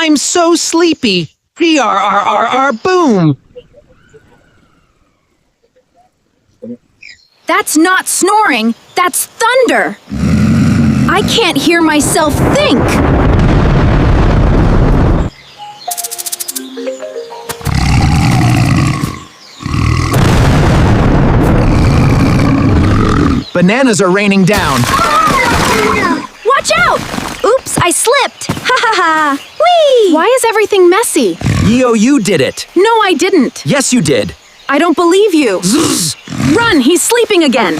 I'm so sleepy. Boom. That's not snoring, that's thunder. I can't hear myself think. Bananas are raining down. Watch out! Oops, I slipped. Ha ha ha. Whee! Why is everything messy? Yo, you did it. No, I didn't. Yes, you did. I don't believe you. Run, he's sleeping again.